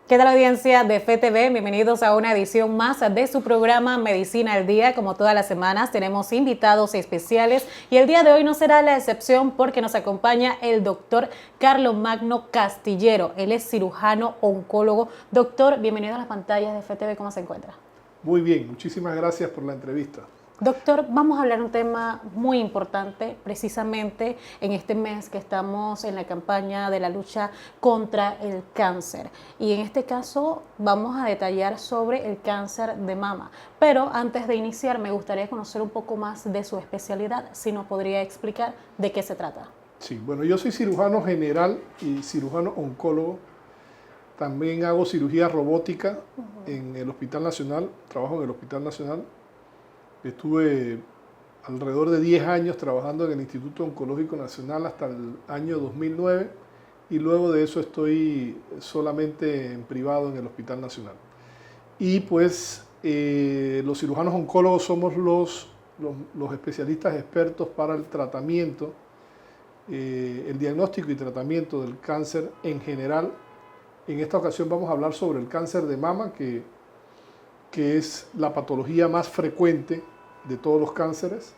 ¿Qué tal, audiencia de FETV? Bienvenidos a una edición más de su programa Medicina al Día. Como todas las semanas tenemos invitados especiales y el día de hoy no será la excepción porque nos acompaña el doctor Carlomagno Castillero. Él es cirujano oncólogo. Doctor, bienvenido a las pantallas de FETV. ¿Cómo se encuentra? Muy bien, muchísimas gracias por la entrevista. Doctor, vamos a hablar de un tema muy importante, precisamente en este mes que estamos en la campaña de la lucha contra el cáncer. Y en este caso vamos a detallar sobre el cáncer de mama. Pero antes de iniciar me gustaría conocer un poco más de su especialidad, si nos podría explicar de qué se trata. Sí, bueno, yo soy cirujano general y cirujano oncólogo. También hago cirugía robótica en el Hospital Nacional, trabajo en el Hospital Nacional. Estuve alrededor de 10 años trabajando en el Instituto Oncológico Nacional hasta el año 2009 y luego de eso estoy solamente en privado en el Hospital Nacional. Y pues los cirujanos oncólogos somos los especialistas expertos para el tratamiento, el diagnóstico y tratamiento del cáncer en general. En esta ocasión vamos a hablar sobre el cáncer de mama, que es la patología más frecuente de todos los cánceres,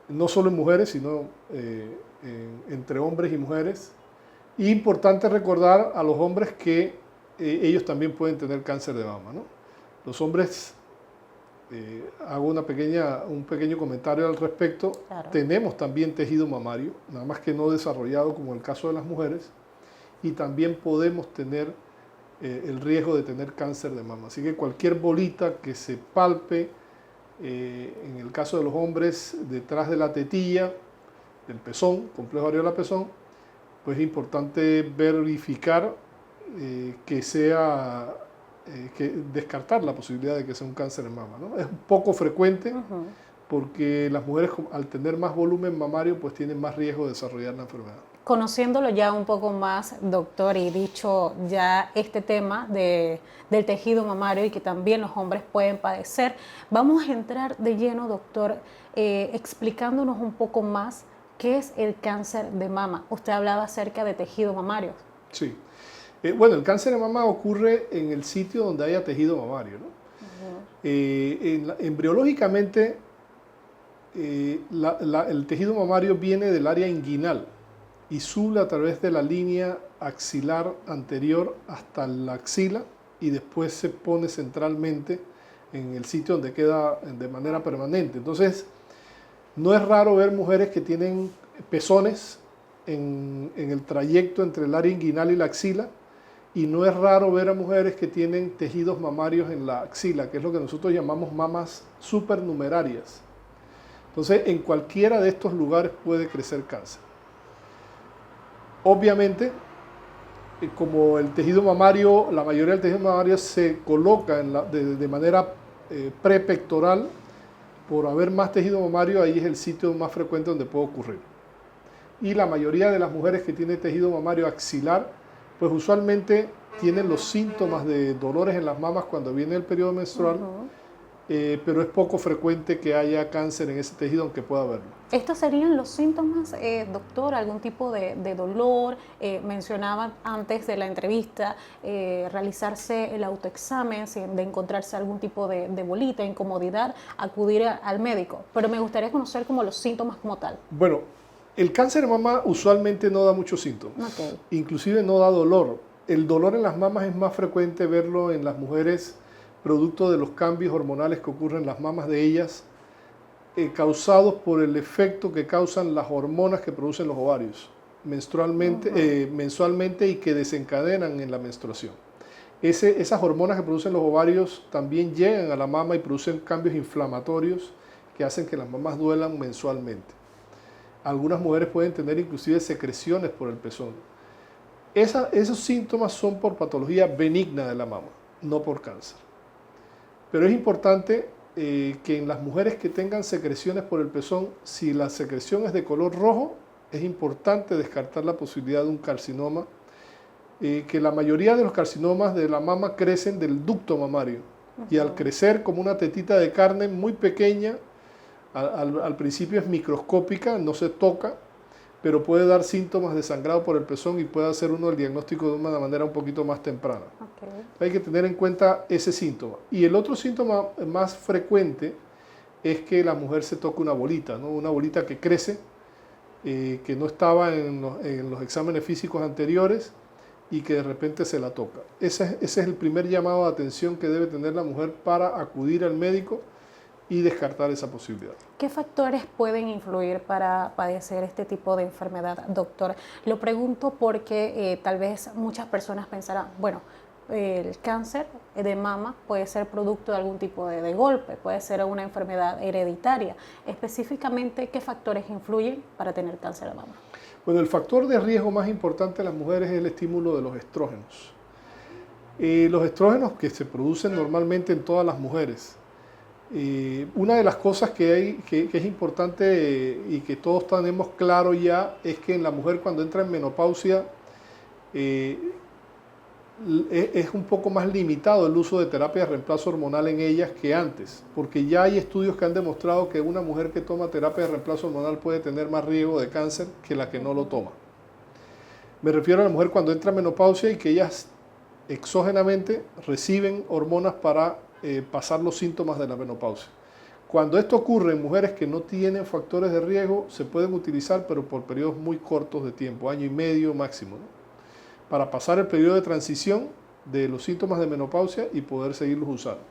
no solo en mujeres, sino entre hombres y mujeres. Y importante recordar a los hombres que ellos también pueden tener cáncer de mama, ¿no? Los hombres, hago un pequeño comentario al respecto, claro. Tenemos también tejido mamario, nada más que no desarrollado como el caso de las mujeres, y también podemos tener el riesgo de tener cáncer de mama. Así que cualquier bolita que se palpe, en el caso de los hombres, detrás de la tetilla, del pezón, complejo areola-pezón, pues es importante verificar descartar la posibilidad de que sea un cáncer de mama, ¿no? Es un poco frecuente porque las mujeres al tener más volumen mamario pues tienen más riesgo de desarrollar la enfermedad. Conociéndolo ya un poco más, doctor, y dicho ya este tema del tejido mamario y que también los hombres pueden padecer, vamos a entrar de lleno, doctor, explicándonos un poco más qué es el cáncer de mama. Usted hablaba acerca de tejido mamario. Sí. Bueno, el cáncer de mama ocurre en el sitio donde haya tejido mamario, ¿no? Embriológicamente, el tejido mamario viene del área inguinal y sube a través de la línea axilar anterior hasta la axila y después se pone centralmente en el sitio donde queda de manera permanente. Entonces, no es raro ver mujeres que tienen pezones en el trayecto entre el área inguinal y la axila, y no es raro ver a mujeres que tienen tejidos mamarios en la axila, que es lo que nosotros llamamos mamas supernumerarias. Entonces, en cualquiera de estos lugares puede crecer cáncer. Obviamente, como el tejido mamario, la mayoría del tejido mamario se coloca de manera prepectoral, por haber más tejido mamario, ahí es el sitio más frecuente donde puede ocurrir. Y la mayoría de las mujeres que tienen tejido mamario axilar, pues usualmente tienen los síntomas de dolores en las mamas cuando viene el periodo menstrual, pero es poco frecuente que haya cáncer en ese tejido, aunque pueda haberlo. ¿Estos serían los síntomas, doctor? ¿Algún tipo de dolor? Mencionaba antes de la entrevista realizarse el autoexamen, de encontrarse algún tipo de bolita, incomodidad, acudir al médico. Pero me gustaría conocer como los síntomas como tal. Bueno, el cáncer de mama usualmente no da muchos síntomas, inclusive no da dolor. El dolor en las mamas es más frecuente verlo en las mujeres producto de los cambios hormonales que ocurren en las mamas de ellas, causados por el efecto que causan las hormonas que producen los ovarios mensualmente y que desencadenan en la menstruación. Esas hormonas que producen los ovarios también llegan a la mama y producen cambios inflamatorios que hacen que las mamas duelan mensualmente. Algunas mujeres pueden tener inclusive secreciones por el pezón. Esos síntomas son por patología benigna de la mama, no por cáncer. Pero es importante que en las mujeres que tengan secreciones por el pezón, si la secreción es de color rojo, es importante descartar la posibilidad de un carcinoma, que la mayoría de los carcinomas de la mama crecen del ducto mamario. Y al crecer como una tetita de carne muy pequeña, al principio es microscópica, no se toca, pero puede dar síntomas de sangrado por el pezón y puede hacer uno el diagnóstico de una manera un poquito más temprana. Okay. Hay que tener en cuenta ese síntoma. Y el otro síntoma más frecuente es que la mujer se toca una bolita, ¿no? Una bolita que crece, que no estaba en los exámenes físicos anteriores y que de repente se la toca. Ese es el primer llamado de atención que debe tener la mujer para acudir al médico y descartar esa posibilidad. ¿Qué factores pueden influir para padecer este tipo de enfermedad, doctor? Lo pregunto porque tal vez muchas personas pensarán, bueno, el cáncer de mama puede ser producto de algún tipo de golpe, puede ser una enfermedad hereditaria. Específicamente, ¿qué factores influyen para tener cáncer de mama? Bueno, el factor de riesgo más importante en las mujeres es el estímulo de los estrógenos. Los estrógenos que se producen normalmente en todas las mujeres. Una de las cosas que es importante y que todos tenemos claro ya es que en la mujer cuando entra en menopausia es un poco más limitado el uso de terapia de reemplazo hormonal en ellas que antes, porque ya hay estudios que han demostrado que una mujer que toma terapia de reemplazo hormonal puede tener más riesgo de cáncer que la que no lo toma. Me refiero a la mujer cuando entra en menopausia y que ellas exógenamente reciben hormonas para pasar los síntomas de la menopausia. Cuando esto ocurre en mujeres que no tienen factores de riesgo, se pueden utilizar, pero por periodos muy cortos de tiempo, año y medio máximo, ¿no? Para pasar el periodo de transición de los síntomas de menopausia y poder seguirlos usando.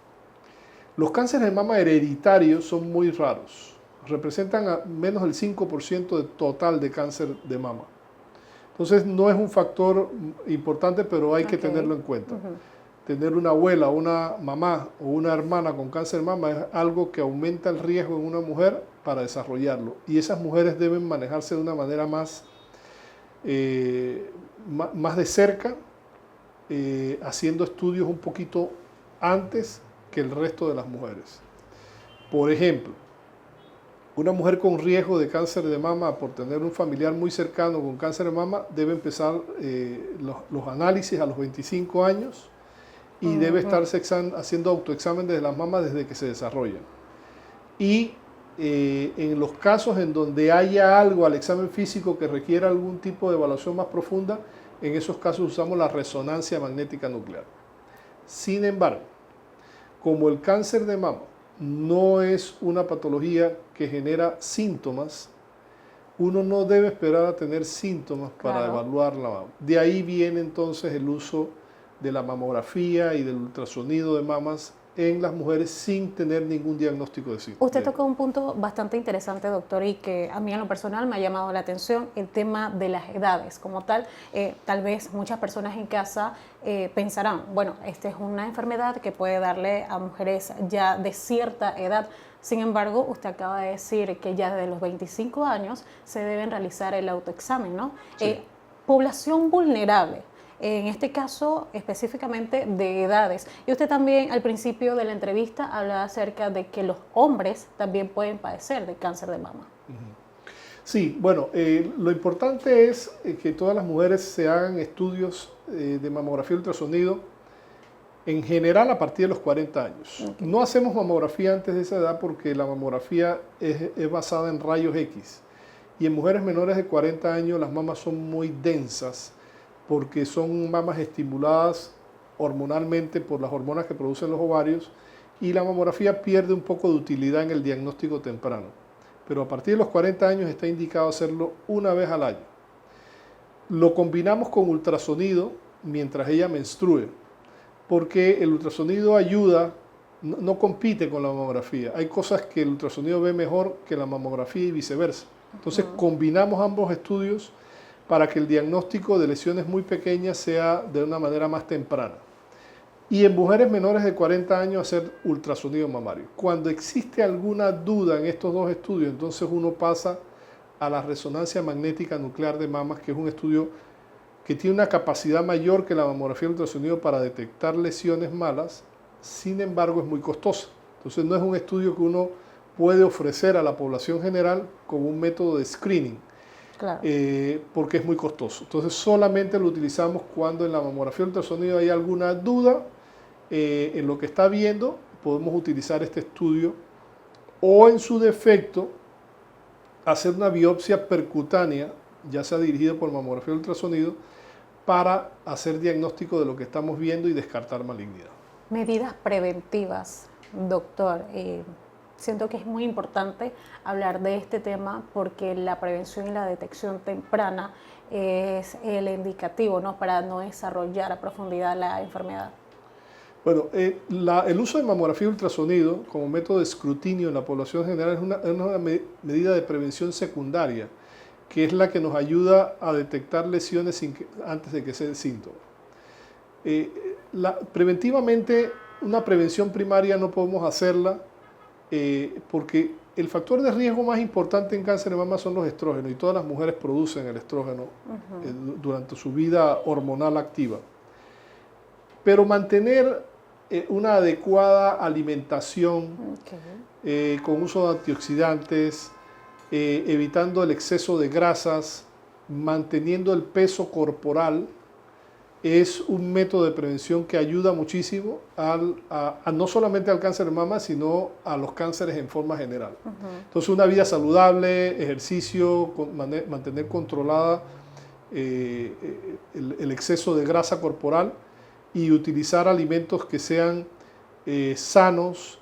Los cánceres de mama hereditarios son muy raros, representan a menos del 5% del total de cáncer de mama. Entonces no es un factor importante, pero hay que tenerlo en cuenta. Tener una abuela, una mamá o una hermana con cáncer de mama es algo que aumenta el riesgo en una mujer para desarrollarlo. Y esas mujeres deben manejarse de una manera más de cerca, haciendo estudios un poquito antes que el resto de las mujeres. Por ejemplo, una mujer con riesgo de cáncer de mama por tener un familiar muy cercano con cáncer de mama debe empezar los análisis a los 25 años y debe estarse haciendo autoexamen de las mamas desde que se desarrollan. Y en los casos en donde haya algo al examen físico que requiera algún tipo de evaluación más profunda, en esos casos usamos la resonancia magnética nuclear. Sin embargo, como el cáncer de mama no es una patología que genera síntomas, uno no debe esperar a tener síntomas para evaluar la mama. De ahí viene entonces el uso de la mamografía y del ultrasonido de mamas en las mujeres sin tener ningún diagnóstico de síntomas. Usted tocó un punto bastante interesante, doctor, y que a mí en lo personal me ha llamado la atención, el tema de las edades como tal. Tal vez muchas personas en casa pensarán, bueno, esta es una enfermedad que puede darle a mujeres ya de cierta edad. Sin embargo, usted acaba de decir que ya desde los 25 años se deben realizar el autoexamen, ¿no? Sí. Población vulnerable. En este caso, específicamente de edades. Y usted también al principio de la entrevista hablaba acerca de que los hombres también pueden padecer de cáncer de mama. Sí, bueno, lo importante es que todas las mujeres se hagan estudios de mamografía y ultrasonido en general a partir de los 40 años. Okay. No hacemos mamografía antes de esa edad porque la mamografía es basada en rayos X. Y en mujeres menores de 40 años las mamas son muy densas, porque son mamas estimuladas hormonalmente por las hormonas que producen los ovarios y la mamografía pierde un poco de utilidad en el diagnóstico temprano. Pero a partir de los 40 años está indicado hacerlo una vez al año. Lo combinamos con ultrasonido mientras ella menstrue, porque el ultrasonido ayuda, no compite con la mamografía. Hay cosas que el ultrasonido ve mejor que la mamografía y viceversa. Entonces combinamos ambos estudios para que el diagnóstico de lesiones muy pequeñas sea de una manera más temprana. Y en mujeres menores de 40 años hacer ultrasonido mamario. Cuando existe alguna duda en estos dos estudios, entonces uno pasa a la resonancia magnética nuclear de mamas, que es un estudio que tiene una capacidad mayor que la mamografía y el ultrasonido para detectar lesiones malas, sin embargo es muy costosa. Entonces no es un estudio que uno puede ofrecer a la población general como un método de screening. Claro. Porque es muy costoso. Entonces solamente lo utilizamos cuando en la mamografía y ultrasonido hay alguna duda en lo que está viendo, podemos utilizar este estudio o en su defecto hacer una biopsia percutánea ya sea dirigido por mamografía ultrasonido, para hacer diagnóstico de lo que estamos viendo y descartar malignidad. Medidas preventivas, doctor. Siento que es muy importante hablar de este tema porque la prevención y la detección temprana es el indicativo, ¿no?, para no desarrollar a profundidad la enfermedad. Bueno, el uso de mamografía ultrasonido como método de escrutinio en la población general es una medida de prevención secundaria, que es la que nos ayuda a detectar lesiones antes de que se den síntomas. Preventivamente, una prevención primaria no podemos hacerla porque el factor de riesgo más importante en cáncer de mama son los estrógenos, y todas las mujeres producen el estrógeno durante su vida hormonal activa. Pero mantener una adecuada alimentación con uso de antioxidantes, evitando el exceso de grasas, manteniendo el peso corporal, es un método de prevención que ayuda muchísimo no solamente al cáncer de mama, sino a los cánceres en forma general. Entonces, una vida saludable, ejercicio, mantener controlada el exceso de grasa corporal y utilizar alimentos que sean sanos,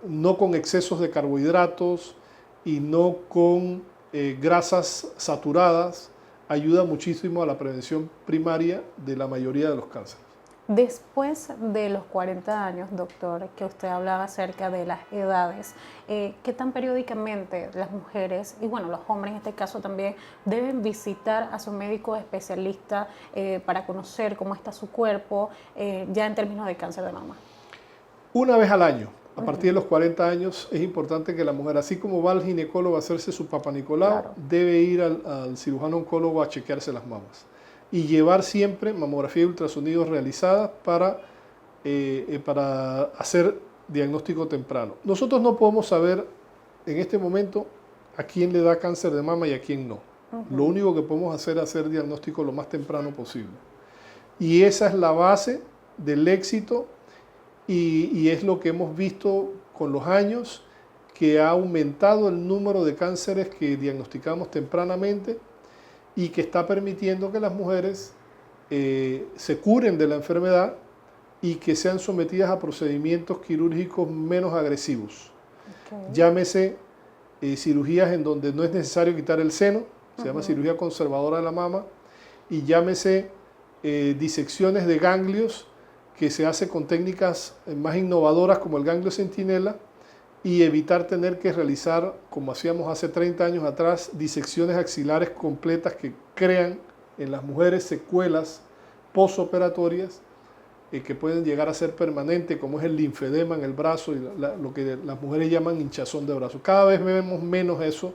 no con excesos de carbohidratos y no con grasas saturadas, ayuda muchísimo a la prevención primaria de la mayoría de los cánceres. Después de los 40 años, doctor, que usted hablaba acerca de las edades, ¿qué tan periódicamente las mujeres, y bueno, los hombres en este caso también, deben visitar a su médico especialista para conocer cómo está su cuerpo, ya en términos de cáncer de mama? Una vez al año. A partir de los 40 años es importante que la mujer, así como va al ginecólogo a hacerse su Papá Nicolau, debe ir al cirujano oncólogo a chequearse las mamas. Y llevar siempre mamografía y ultrasonido realizadas para hacer diagnóstico temprano. Nosotros no podemos saber en este momento a quién le da cáncer de mama y a quién no. Lo único que podemos hacer es hacer diagnóstico lo más temprano posible. Y esa es la base del éxito. Y es lo que hemos visto con los años, que ha aumentado el número de cánceres que diagnosticamos tempranamente y que está permitiendo que las mujeres se curen de la enfermedad y que sean sometidas a procedimientos quirúrgicos menos agresivos. Llámese cirugías en donde no es necesario quitar el seno, se llama cirugía conservadora de la mama, y llámese disecciones de ganglios, que se hace con técnicas más innovadoras como el ganglio centinela, y evitar tener que realizar, como hacíamos hace 30 años atrás, disecciones axilares completas que crean en las mujeres secuelas posoperatorias que pueden llegar a ser permanentes, como es el linfedema en el brazo y lo que las mujeres llaman hinchazón de brazo. Cada vez vemos menos eso,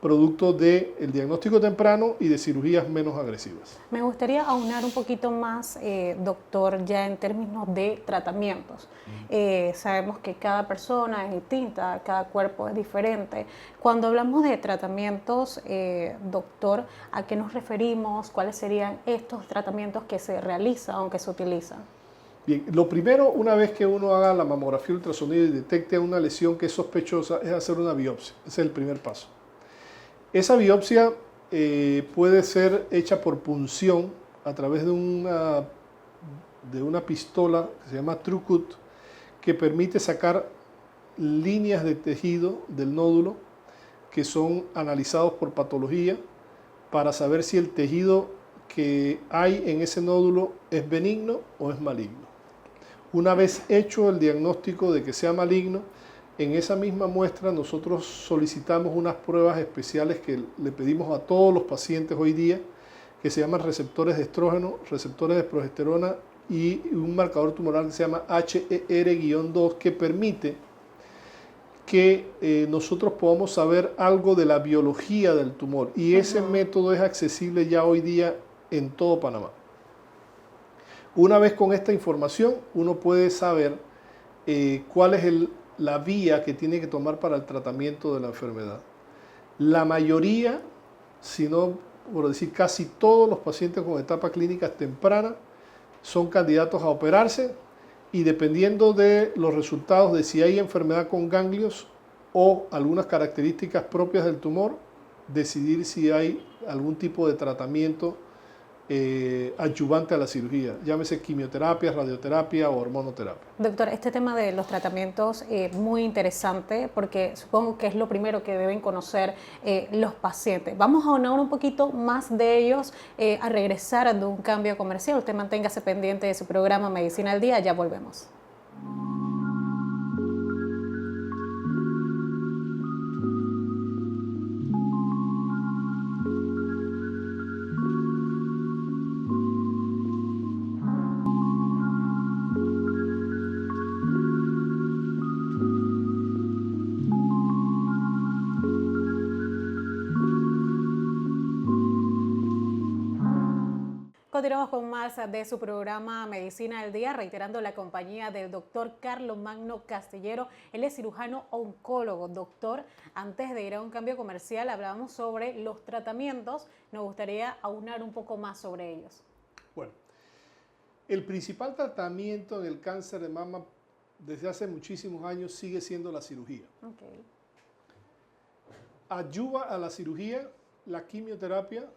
producto del diagnóstico temprano y de cirugías menos agresivas. Me gustaría aunar un poquito más, doctor, ya en términos de tratamientos. Sabemos que cada persona es distinta, cada cuerpo es diferente. Cuando hablamos de tratamientos, doctor, ¿a qué nos referimos? ¿Cuáles serían estos tratamientos que se realizan o que se utilizan? Bien, lo primero, una vez que uno haga la mamografía ultrasonido y detecte una lesión que es sospechosa, es hacer una biopsia. Ese es el primer paso. Esa biopsia puede ser hecha por punción a través de una pistola que se llama TrueCut, que permite sacar líneas de tejido del nódulo que son analizados por patología para saber si el tejido que hay en ese nódulo es benigno o es maligno. Una vez hecho el diagnóstico de que sea maligno, en esa misma muestra nosotros solicitamos unas pruebas especiales que le pedimos a todos los pacientes hoy día, que se llaman receptores de estrógeno, receptores de progesterona y un marcador tumoral que se llama HER-2, que permite que nosotros podamos saber algo de la biología del tumor. Y ese método es accesible ya hoy día en todo Panamá. Una vez con esta información, uno puede saber cuál es la vía que tiene que tomar para el tratamiento de la enfermedad. La mayoría, si no por decir casi todos los pacientes con etapas clínicas tempranas son candidatos a operarse, y dependiendo de los resultados de si hay enfermedad con ganglios o algunas características propias del tumor, decidir si hay algún tipo de tratamiento adyuvante a la cirugía, llámese quimioterapia, radioterapia o hormonoterapia. Doctor, este tema de los tratamientos es muy interesante porque supongo que es lo primero que deben conocer los pacientes. Vamos a ahondar un poquito más de ellos a regresar de un cambio comercial. Usted manténgase pendiente de su programa Medicina al Día, ya volvemos. Continuamos con más de su programa Medicina al Día, reiterando la compañía del doctor Carlos Magno Castillero. Él es cirujano oncólogo. Doctor, antes de ir a un cambio comercial, hablábamos sobre los tratamientos. Nos gustaría aunar un poco más sobre ellos. Bueno, el principal tratamiento en el cáncer de mama desde hace muchísimos años sigue siendo la cirugía. Okay. Ayuda a la cirugía la quimioterapia,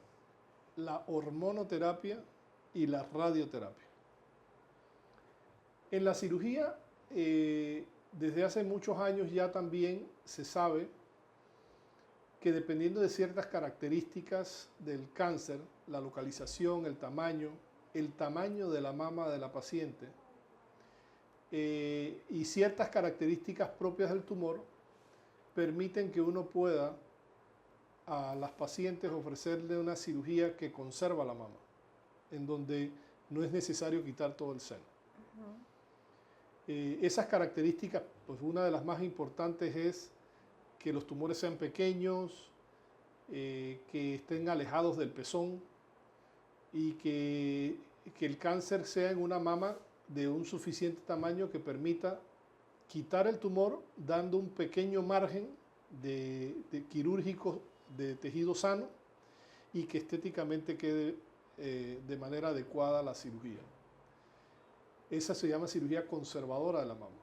la hormonoterapia y la radioterapia. En la cirugía, desde hace muchos años ya también se sabe que dependiendo de ciertas características del cáncer, la localización, el tamaño de la mama de la paciente y ciertas características propias del tumor permiten que uno pueda a las pacientes ofrecerle una cirugía que conserva la mama, en donde no es necesario quitar todo el seno. Esas características, pues una de las más importantes es que los tumores sean pequeños, que estén alejados del pezón y que el cáncer sea en una mama de un suficiente tamaño que permita quitar el tumor dando un pequeño margen de quirúrgico de tejido sano y que estéticamente quede de manera adecuada la cirugía. Esa se llama cirugía conservadora de la mama.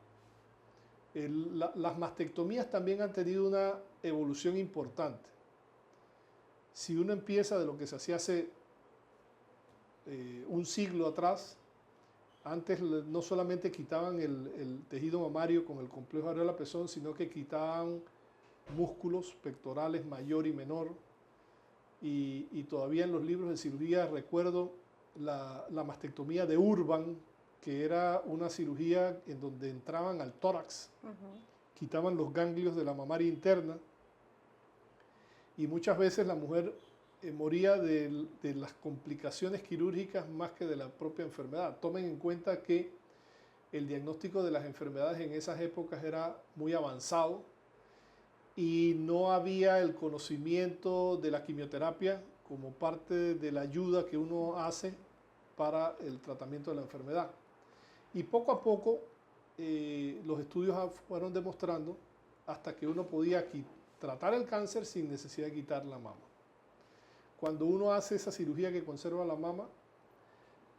Las mastectomías también han tenido una evolución importante. Si uno empieza de lo que se hacía hace un siglo atrás, antes no solamente quitaban el tejido mamario con el complejo areola-pezón, sino que quitaban músculos pectorales mayor y menor, y todavía en los libros de cirugía recuerdo la mastectomía de Urban, que era una cirugía en donde entraban al tórax, quitaban los ganglios de la mamaria interna, y muchas veces la mujer moría de las complicaciones quirúrgicas más que de la propia enfermedad. Tomen en cuenta que el diagnóstico de las enfermedades en esas épocas era muy avanzado, y no había el conocimiento de la quimioterapia como parte de la ayuda que uno hace para el tratamiento de la enfermedad. Y poco a poco los estudios fueron demostrando hasta que uno podía tratar el cáncer sin necesidad de quitar la mama. Cuando uno hace esa cirugía que conserva la mama,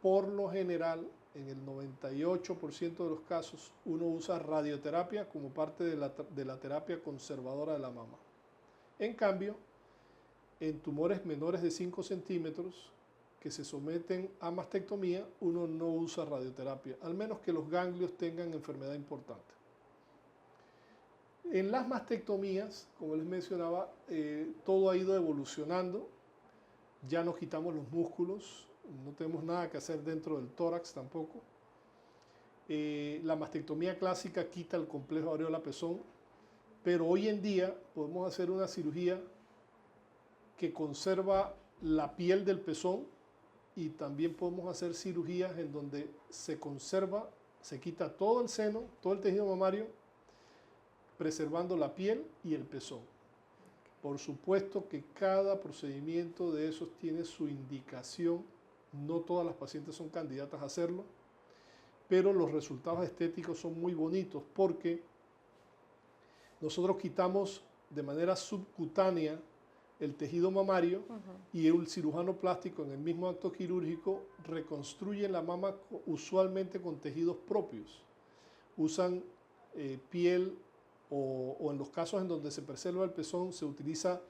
por lo general, en el 98% de los casos, uno usa radioterapia como parte de la terapia conservadora de la mama. En cambio, en tumores menores de 5 centímetros que se someten a mastectomía, uno no usa radioterapia, al menos que los ganglios tengan enfermedad importante. En las mastectomías, como les mencionaba, todo ha ido evolucionando. Ya nos quitamos los músculos, no tenemos nada que hacer dentro del tórax tampoco. La mastectomía clásica quita el complejo areola-pezón, pero hoy en día podemos hacer una cirugía que conserva la piel del pezón, y también podemos hacer cirugías en donde se conserva, se quita todo el seno, todo el tejido mamario, preservando la piel y el pezón. Por supuesto que cada procedimiento de esos tiene su indicación. No todas las pacientes son candidatas a hacerlo, pero los resultados estéticos son muy bonitos porque nosotros quitamos de manera subcutánea el tejido mamario y el cirujano plástico en el mismo acto quirúrgico reconstruye la mama usualmente con tejidos propios. Usan piel o en los casos en donde se preserva el pezón, se utiliza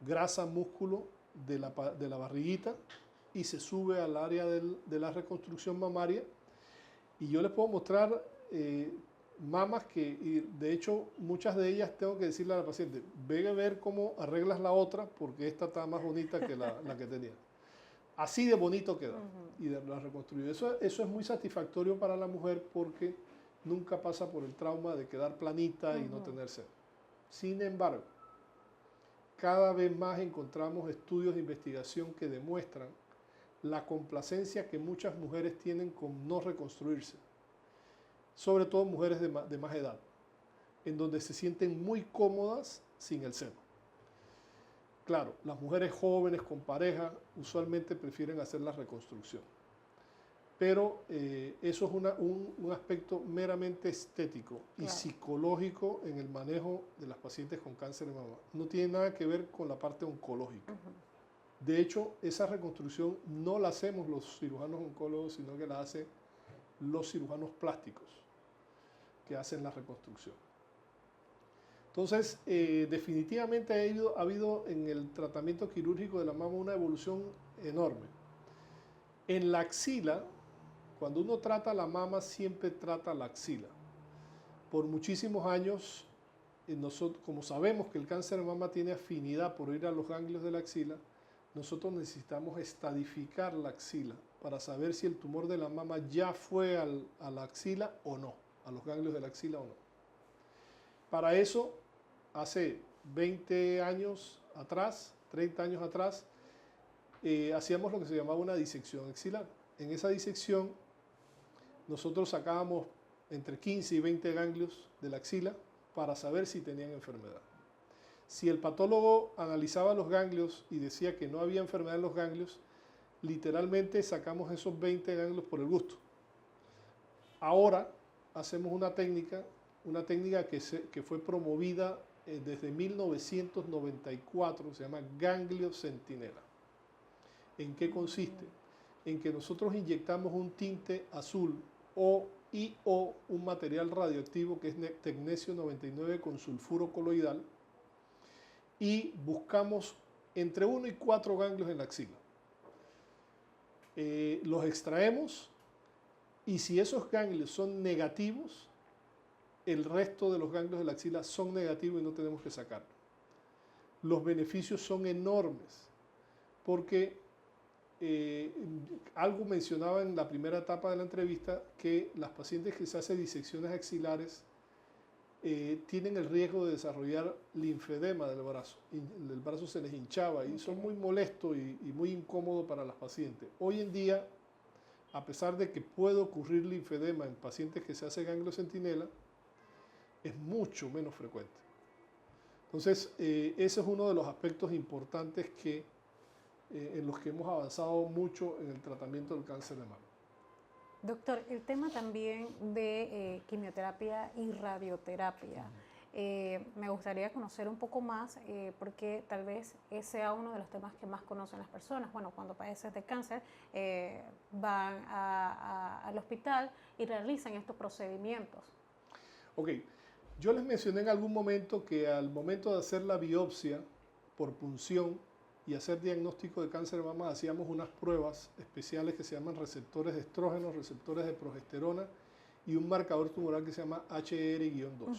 grasa, músculo de la barriguita y se sube al área de la reconstrucción mamaria. Y yo les puedo mostrar mamas que, y de hecho, muchas de ellas tengo que decirle a la paciente, ve a ver cómo arreglas la otra porque esta está más bonita que la que tenía. Así de bonito queda y la reconstruye. Eso es muy satisfactorio para la mujer porque nunca pasa por el trauma de quedar planita y no tener seno. Sin embargo, cada vez más encontramos estudios de investigación que demuestran la complacencia que muchas mujeres tienen con no reconstruirse, sobre todo mujeres de más edad, en donde se sienten muy cómodas sin el seno. Claro, las mujeres jóvenes con pareja usualmente prefieren hacer la reconstrucción, pero eso es un aspecto meramente estético y psicológico en el manejo de las pacientes con cáncer de mama. No tiene nada que ver con la parte oncológica. De hecho, esa reconstrucción no la hacemos los cirujanos oncólogos, sino que la hacen los cirujanos plásticos, que hacen la reconstrucción. Entonces, definitivamente ha habido en el tratamiento quirúrgico de la mama una evolución enorme. En la axila, cuando uno trata la mama, siempre trata la axila. Por muchísimos años, nosotros, como sabemos que el cáncer de mama tiene afinidad por ir a los ganglios de la axila, nosotros necesitamos estadificar la axila para saber si el tumor de la mama ya fue a la axila o no, a los ganglios de la axila o no. Para eso, hace 20 años atrás, 30 años atrás, hacíamos lo que se llamaba una disección axilar. En esa disección, nosotros sacábamos entre 15 y 20 ganglios de la axila para saber si tenían enfermedad. Si el patólogo analizaba los ganglios y decía que no había enfermedad en los ganglios, literalmente sacamos esos 20 ganglios por el gusto. Ahora hacemos una técnica que fue promovida desde 1994, se llama ganglio centinela. ¿En qué consiste? En que nosotros inyectamos un tinte azul o un material radioactivo que es tecnesio 99 con sulfuro coloidal y buscamos entre 1 y 4 ganglios en la axila. Los extraemos y si esos ganglios son negativos, el resto de los ganglios de la axila son negativos y no tenemos que sacarlo. Los beneficios son enormes porque algo mencionaba en la primera etapa de la entrevista que las pacientes que se hacen disecciones axilares tienen el riesgo de desarrollar linfedema del brazo. El brazo se les hinchaba y son muy molestos y muy incómodos para las pacientes. Hoy en día, a pesar de que puede ocurrir linfedema en pacientes que se hacen ganglio centinela, es mucho menos frecuente. Entonces, ese es uno de los aspectos importantes en los que hemos avanzado mucho en el tratamiento del cáncer de mama. Doctor, el tema también de quimioterapia y radioterapia. Me gustaría conocer un poco más porque tal vez ese sea uno de los temas que más conocen las personas. Bueno, cuando padeces de cáncer van al hospital y realizan estos procedimientos. Ok, yo les mencioné en algún momento que al momento de hacer la biopsia por punción y hacer diagnóstico de cáncer de mama hacíamos unas pruebas especiales que se llaman receptores de estrógeno, receptores de progesterona y un marcador tumoral que se llama HR-2.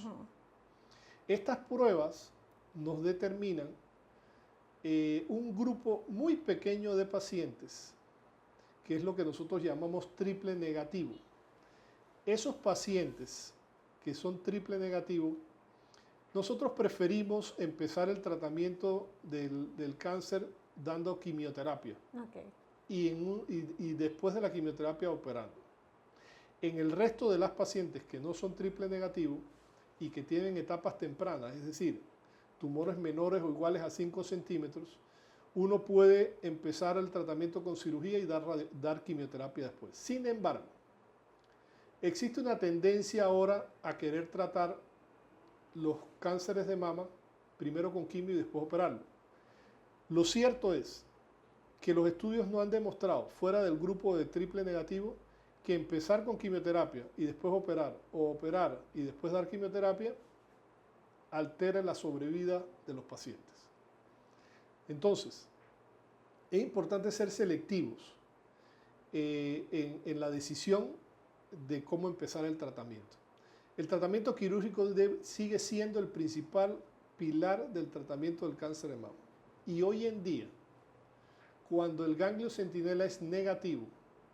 Estas pruebas nos determinan un grupo muy pequeño de pacientes, que es lo que nosotros llamamos triple negativo. Esos pacientes que son triple negativo, nosotros preferimos empezar el tratamiento del cáncer dando quimioterapia y después de la quimioterapia operando. En el resto de las pacientes que no son triple negativo y que tienen etapas tempranas, es decir, tumores menores o iguales a 5 centímetros, uno puede empezar el tratamiento con cirugía y dar quimioterapia después. Sin embargo, existe una tendencia ahora a querer tratar los cánceres de mama primero con quimio y después operarlo. Lo cierto es que los estudios no han demostrado, fuera del grupo de triple negativo, que empezar con quimioterapia y después operar, o operar y después dar quimioterapia, altere la sobrevida de los pacientes. Entonces, es importante ser selectivos en la decisión de cómo empezar el tratamiento. El tratamiento quirúrgico sigue siendo el principal pilar del tratamiento del cáncer de mama. Y hoy en día, cuando el ganglio centinela es negativo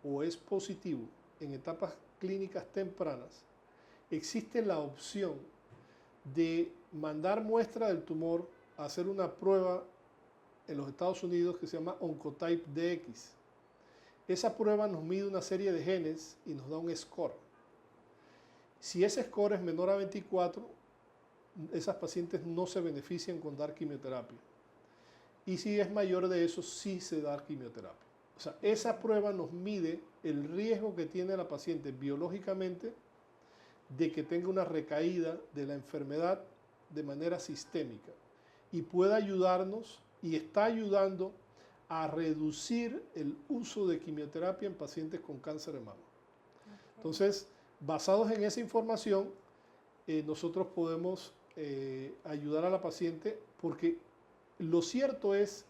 o es positivo en etapas clínicas tempranas, existe la opción de mandar muestra del tumor a hacer una prueba en los Estados Unidos que se llama Oncotype DX. Esa prueba nos mide una serie de genes y nos da un score. Si ese score es menor a 24, esas pacientes no se benefician con dar quimioterapia. Y si es mayor de eso, sí se da quimioterapia. O sea, esa prueba nos mide el riesgo que tiene la paciente biológicamente de que tenga una recaída de la enfermedad de manera sistémica y pueda ayudarnos y está ayudando a reducir el uso de quimioterapia en pacientes con cáncer de mama. Entonces, basados en esa información, nosotros podemos ayudar a la paciente porque lo cierto es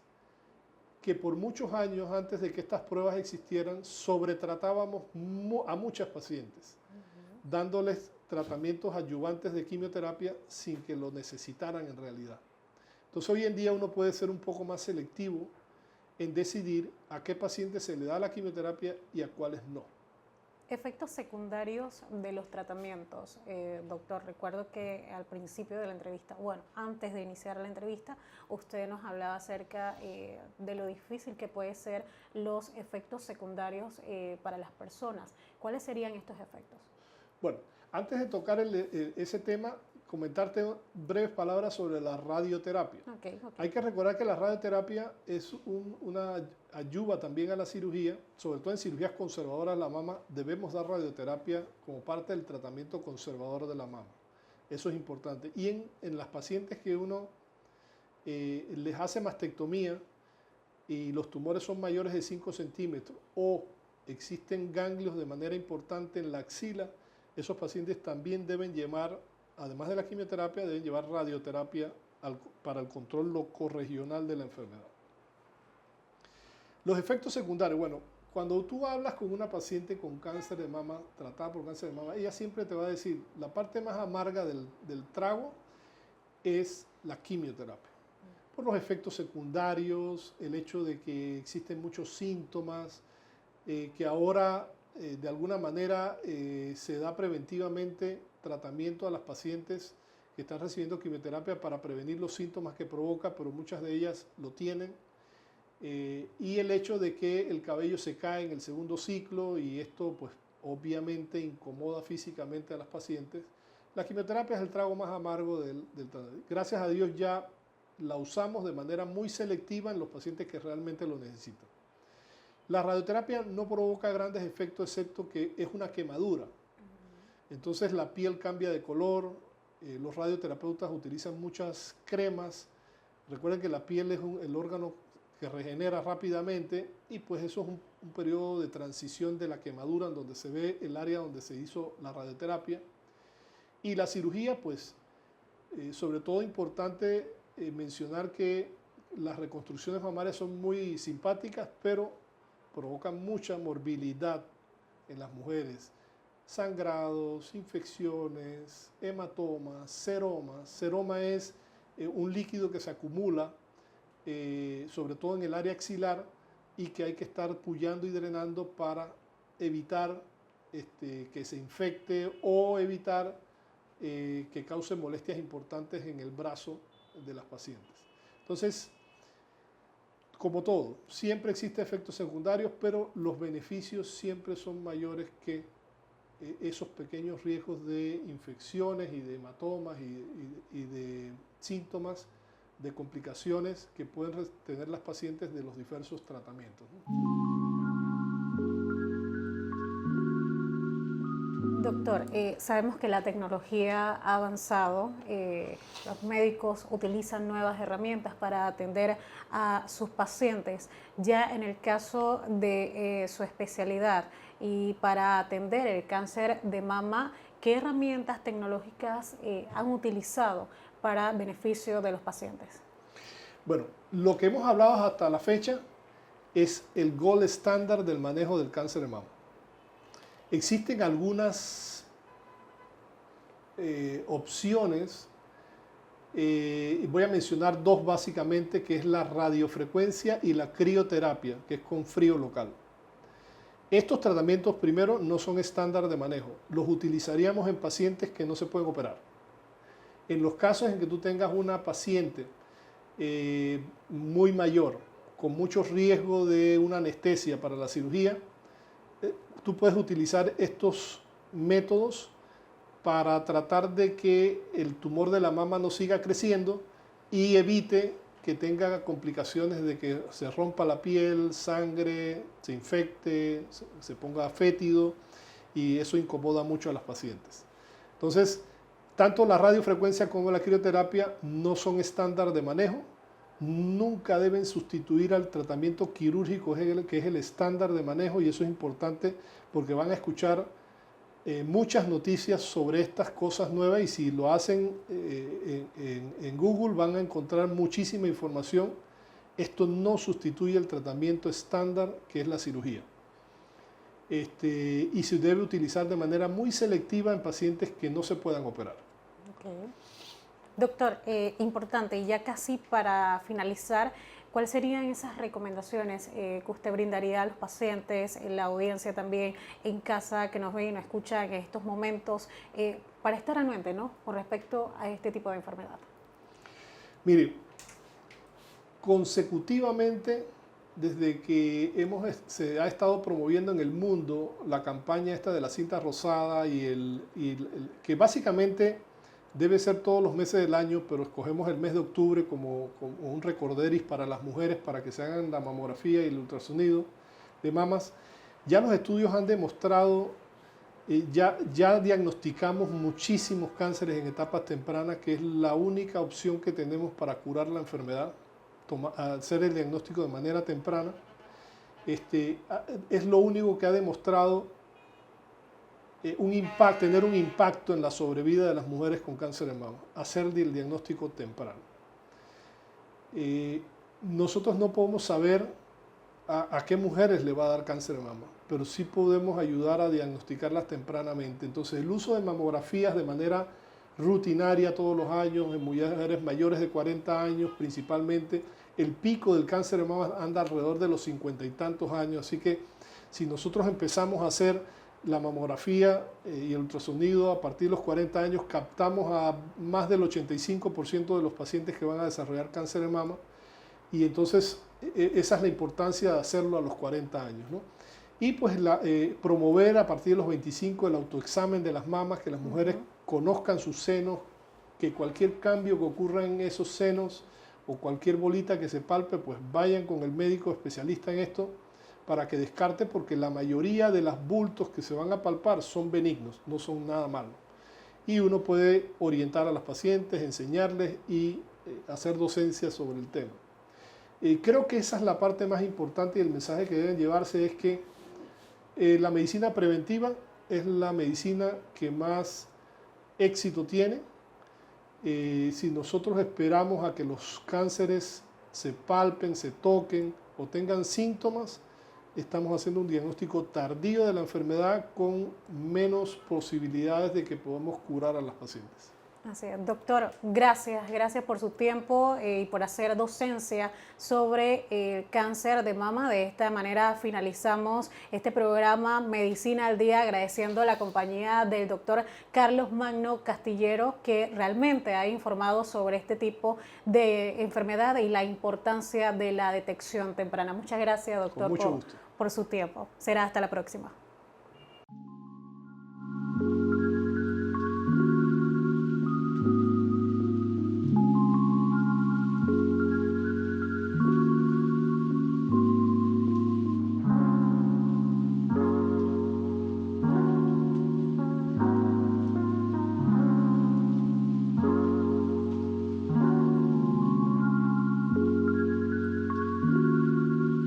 que por muchos años antes de que estas pruebas existieran, sobretratábamos a muchas pacientes, dándoles tratamientos adyuvantes de quimioterapia sin que lo necesitaran en realidad. Entonces hoy en día uno puede ser un poco más selectivo en decidir a qué pacientes se le da la quimioterapia y a cuáles no. Efectos secundarios de los tratamientos. Doctor, recuerdo que al principio de la entrevista, bueno, antes de iniciar la entrevista, usted nos hablaba acerca de lo difícil que pueden ser los efectos secundarios para las personas. ¿Cuáles serían estos efectos? Bueno, antes de tocar ese tema, comentarte breves palabras sobre la radioterapia. Okay. Hay que recordar que la radioterapia es una ayuda también a la cirugía, sobre todo en cirugías conservadoras de la mama, debemos dar radioterapia como parte del tratamiento conservador de la mama. Eso es importante. Y en las pacientes que uno les hace mastectomía y los tumores son mayores de 5 centímetros o existen ganglios de manera importante en la axila, esos pacientes también deben llevar, además de la quimioterapia, deben llevar radioterapia para el control locorregional de la enfermedad. Los efectos secundarios, bueno, cuando tú hablas con una paciente con cáncer de mama, tratada por cáncer de mama, ella siempre te va a decir, la parte más amarga del trago es la quimioterapia. Por los efectos secundarios, el hecho de que existen muchos síntomas, que ahora de alguna manera se da preventivamente tratamiento a las pacientes que están recibiendo quimioterapia para prevenir los síntomas que provoca, pero muchas de ellas lo tienen. Y el hecho de que el cabello se cae en el segundo ciclo y esto pues obviamente incomoda físicamente a las pacientes. La quimioterapia es el trago más amargo del tratamiento. Gracias a Dios ya la usamos de manera muy selectiva en los pacientes que realmente lo necesitan. La radioterapia no provoca grandes efectos excepto que es una quemadura. Entonces la piel cambia de color, los radioterapeutas utilizan muchas cremas. Recuerden que la piel es el órgano que regenera rápidamente y pues eso es un periodo de transición de la quemadura en donde se ve el área donde se hizo la radioterapia. Y la cirugía, pues, sobre todo importante mencionar que las reconstrucciones mamarias son muy simpáticas, pero provocan mucha morbilidad en las mujeres. Sangrados, infecciones, hematomas, seromas. Seroma es un líquido que se acumula, sobre todo en el área axilar, y que hay que estar puyando y drenando para evitar que se infecte o evitar que cause molestias importantes en el brazo de las pacientes. Entonces, como todo, siempre existen efectos secundarios, pero los beneficios siempre son mayores que esos pequeños riesgos de infecciones y de hematomas y de síntomas, de complicaciones que pueden tener las pacientes de los diversos tratamientos, ¿no? Doctor, sabemos que la tecnología ha avanzado, los médicos utilizan nuevas herramientas para atender a sus pacientes. Ya en el caso de su especialidad y para atender el cáncer de mama, ¿qué herramientas tecnológicas han utilizado para beneficio de los pacientes? Bueno, lo que hemos hablado hasta la fecha es el gold estándar del manejo del cáncer de mama. Existen algunas opciones, voy a mencionar dos básicamente, que es la radiofrecuencia y la crioterapia, que es con frío local. Estos tratamientos, primero, no son estándar de manejo. Los utilizaríamos en pacientes que no se pueden operar. En los casos en que tú tengas una paciente muy mayor, con mucho riesgo de una anestesia para la cirugía, tú puedes utilizar estos métodos para tratar de que el tumor de la mama no siga creciendo y evite que tenga complicaciones de que se rompa la piel, sangre, se infecte, se ponga fétido, y eso incomoda mucho a las pacientes. Entonces, tanto la radiofrecuencia como la crioterapia no son estándar de manejo, nunca deben sustituir al tratamiento quirúrgico, que es el estándar de manejo, y eso es importante porque van a escuchar muchas noticias sobre estas cosas nuevas, y si lo hacen en Google van a encontrar muchísima información. Esto no sustituye el tratamiento estándar, que es la cirugía. Y se debe utilizar de manera muy selectiva en pacientes que no se puedan operar. Okay. Doctor, importante, y ya casi para finalizar, ¿cuáles serían esas recomendaciones que usted brindaría a los pacientes, en la audiencia también, en casa, que nos ven y nos escuchan en estos momentos, para estar anuente, ¿no?, con respecto a este tipo de enfermedad? Mire, consecutivamente, desde que se ha estado promoviendo en el mundo la campaña esta de la cinta rosada, que básicamente debe ser todos los meses del año, pero escogemos el mes de octubre como un recorderis para las mujeres, para que se hagan la mamografía y el ultrasonido de mamas. Ya los estudios han demostrado, ya diagnosticamos muchísimos cánceres en etapas tempranas, que es la única opción que tenemos para curar la enfermedad, hacer el diagnóstico de manera temprana. Es lo único que ha demostrado tener un impacto en la sobrevida de las mujeres con cáncer de mama, hacer el diagnóstico temprano. Nosotros no podemos saber a qué mujeres le va a dar cáncer de mama, pero sí podemos ayudar a diagnosticarlas tempranamente. Entonces, el uso de mamografías de manera rutinaria todos los años, en mujeres mayores de 40 años principalmente, el pico del cáncer de mama anda alrededor de los 50 y tantos años, así que si nosotros empezamos a hacer la mamografía y el ultrasonido a partir de los 40 años, captamos a más del 85% de los pacientes que van a desarrollar cáncer de mama, y entonces esa es la importancia de hacerlo a los 40 años, ¿no? Y pues promover a partir de los 25 el autoexamen de las mamas, que las mujeres conozcan sus senos, que cualquier cambio que ocurra en esos senos o cualquier bolita que se palpe, pues vayan con el médico especialista en esto, para que descarte, porque la mayoría de los bultos que se van a palpar son benignos, no son nada malo. Y uno puede orientar a las pacientes, enseñarles y hacer docencia sobre el tema. Creo que esa es la parte más importante, y el mensaje que deben llevarse es que la medicina preventiva es la medicina que más éxito tiene. Si nosotros esperamos a que los cánceres se palpen, se toquen o tengan síntomas, estamos haciendo un diagnóstico tardío de la enfermedad con menos posibilidades de que podamos curar a las pacientes. Así es. Doctor, gracias por su tiempo y por hacer docencia sobre el cáncer de mama. De esta manera finalizamos este programa Medicina al Día, agradeciendo la compañía del doctor Carlos Magno Castillero, que realmente ha informado sobre este tipo de enfermedad y la importancia de la detección temprana. Muchas gracias, doctor, Con mucho gusto. por su tiempo. Será hasta la próxima.